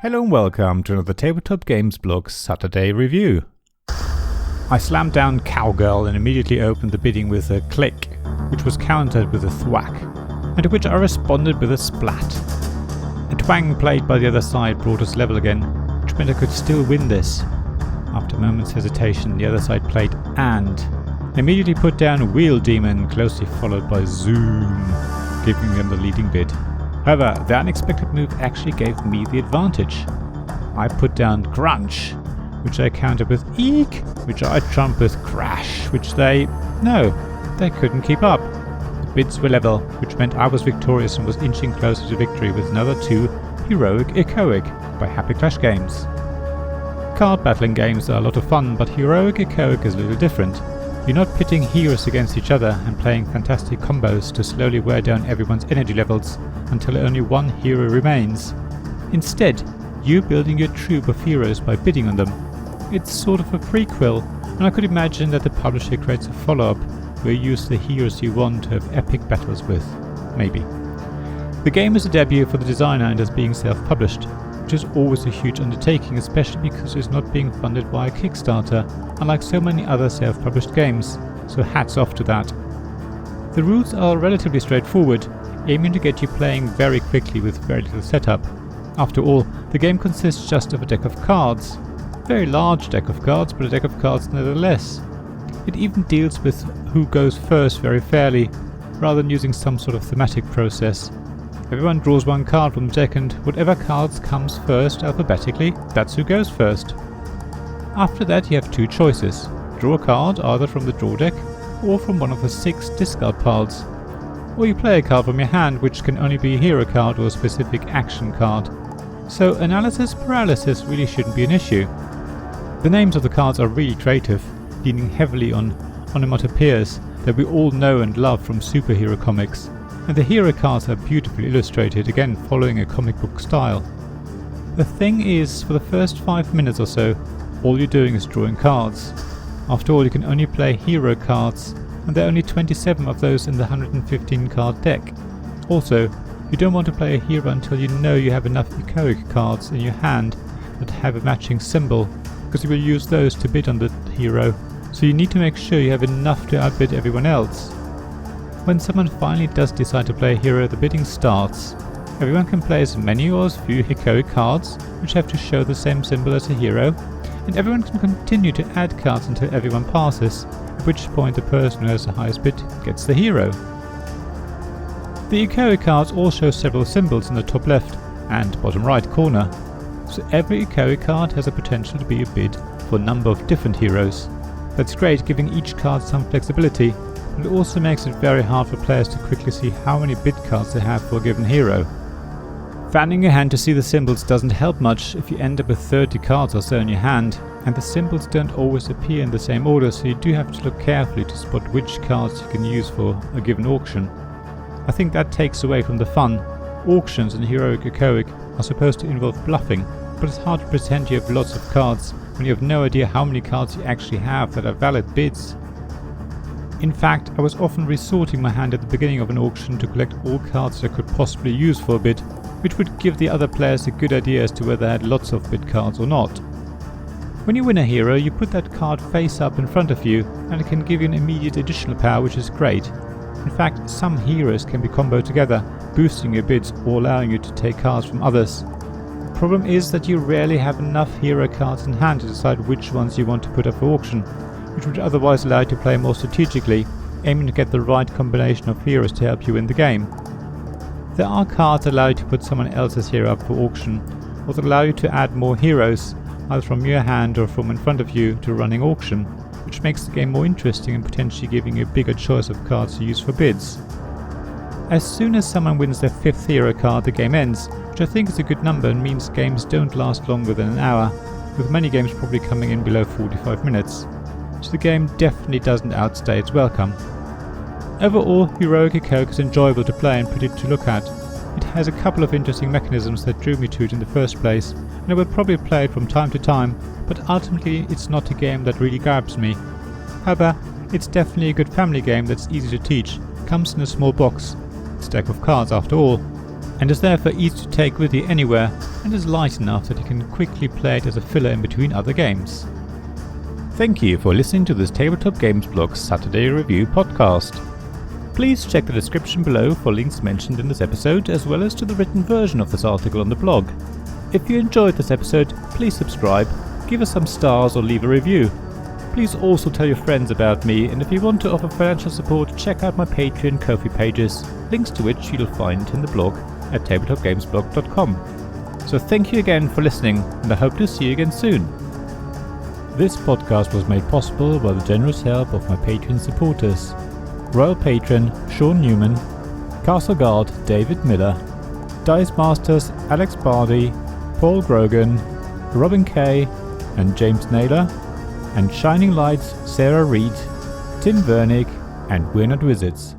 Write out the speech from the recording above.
Hello and welcome to another Tabletop Games blog Saturday review. I slammed down Cowgirl and immediately opened the bidding with a Klik, which was countered with a Thwak, and to which I responded with a Splat. A Twang played by the other side brought us level again, which meant I could still win this. After a moment's hesitation, the other side played and immediately put down Wheel Demon, closely followed by Zooom, giving them the leading bid. However, the unexpected move actually gave me the advantage. I put down Kerunch, which I countered with Eeeek, which I trumped with Crrash, which they couldn't keep up. The bids were level, which meant I was victorious and was inching closer to victory with another two Heroic Echoic by Happyclash Games. Card battling games are a lot of fun, but Heroic Echoic is a little different. You're not pitting heroes against each other and playing fantastic combos to slowly wear down everyone's energy levels until only one hero remains. Instead, you're building your troop of heroes by bidding on them. It's sort of a prequel, and I could imagine that the publisher creates a follow-up where you use the heroes you want to have epic battles with. Maybe. The game is a debut for the designer and is being self-published, which is always a huge undertaking, especially because it's not being funded by a Kickstarter, unlike so many other self-published games, so hats off to that. The rules are relatively straightforward, aiming to get you playing very quickly with very little setup. After all, the game consists just of a deck of cards. A very large deck of cards, but a deck of cards nevertheless. It even deals with who goes first very fairly, rather than using some sort of thematic process. Everyone draws one card from the deck, and whatever cards comes first alphabetically, that's who goes first. After that you have two choices. Draw a card either from the draw deck or from one of the 6 discard piles. Or you play a card from your hand, which can only be a hero card or a specific action card. So analysis paralysis really shouldn't be an issue. The names of the cards are really creative, leaning heavily on onomatopoeias that we all know and love from superhero comics. And the hero cards are beautifully illustrated, again following a comic book style. The thing is, for the first 5 minutes or so, all you're doing is drawing cards. After all, you can only play hero cards, and there are only 27 of those in the 115 card deck. Also, you don't want to play a hero until you know you have enough echoic cards in your hand that have a matching symbol, because you will use those to bid on the hero, so you need to make sure you have enough to outbid everyone else. When someone finally does decide to play a hero, the bidding starts. Everyone can play as many or as few echoic cards, which have to show the same symbol as a hero, and everyone can continue to add cards until everyone passes, at which point the person who has the highest bid gets the hero. The echoic cards all show several symbols in the top left and bottom right corner, so every echoic card has a potential to be a bid for a number of different heroes. That's great, giving each card some flexibility, but it also makes it very hard for players to quickly see how many bid cards they have for a given hero. Fanning your hand to see the symbols doesn't help much if you end up with 30 cards or so in your hand, and the symbols don't always appear in the same order, so you do have to look carefully to spot which cards you can use for a given auction. I think that takes away from the fun. Auctions in Heroic Echoic are supposed to involve bluffing, but it's hard to pretend you have lots of cards when you have no idea how many cards you actually have that are valid bids. In fact, I was often resorting my hand at the beginning of an auction to collect all cards I could possibly use for a bid, which would give the other players a good idea as to whether I had lots of bid cards or not. When you win a hero, you put that card face up in front of you, and it can give you an immediate additional power, which is great. In fact, some heroes can be comboed together, boosting your bids or allowing you to take cards from others. The problem is that you rarely have enough hero cards in hand to decide which ones you want to put up for auction, which would otherwise allow you to play more strategically, aiming to get the right combination of heroes to help you win the game. There are cards that allow you to put someone else's hero up for auction, or that allow you to add more heroes, either from your hand or from in front of you, to a running auction, which makes the game more interesting and potentially giving you a bigger choice of cards to use for bids. As soon as someone wins their 5th hero card, the game ends, which I think is a good number and means games don't last longer than an hour, with many games probably coming in below 45 minutes. So the game definitely doesn't outstay its welcome. Overall, Heroic Echoic is enjoyable to play and pretty to look at. It has a couple of interesting mechanisms that drew me to it in the first place, and I will probably play it from time to time, but ultimately it's not a game that really grabs me. However, it's definitely a good family game that's easy to teach, comes in a small box, it's a deck of cards after all, and is therefore easy to take with you anywhere and is light enough that you can quickly play it as a filler in between other games. Thank you for listening to this Tabletop Games Blog's Saturday Review podcast. Please check the description below for links mentioned in this episode, as well as to the written version of this article on the blog. If you enjoyed this episode, please subscribe, give us some stars or leave a review. Please also tell your friends about me, and if you want to offer financial support, check out my Patreon and Ko-fi pages, links to which you'll find in the blog at tabletopgamesblog.com. So thank you again for listening, and I hope to see you again soon. This podcast was made possible by the generous help of my Patreon supporters: Royal Patron Sean Newman, Castle Guard David Miller, Dice Masters Alex Bardi, Paul Grogan, Robin Kay and James Naylor, and Shining Lights Sarah Reed, Tim Vernick and We're Not Wizards.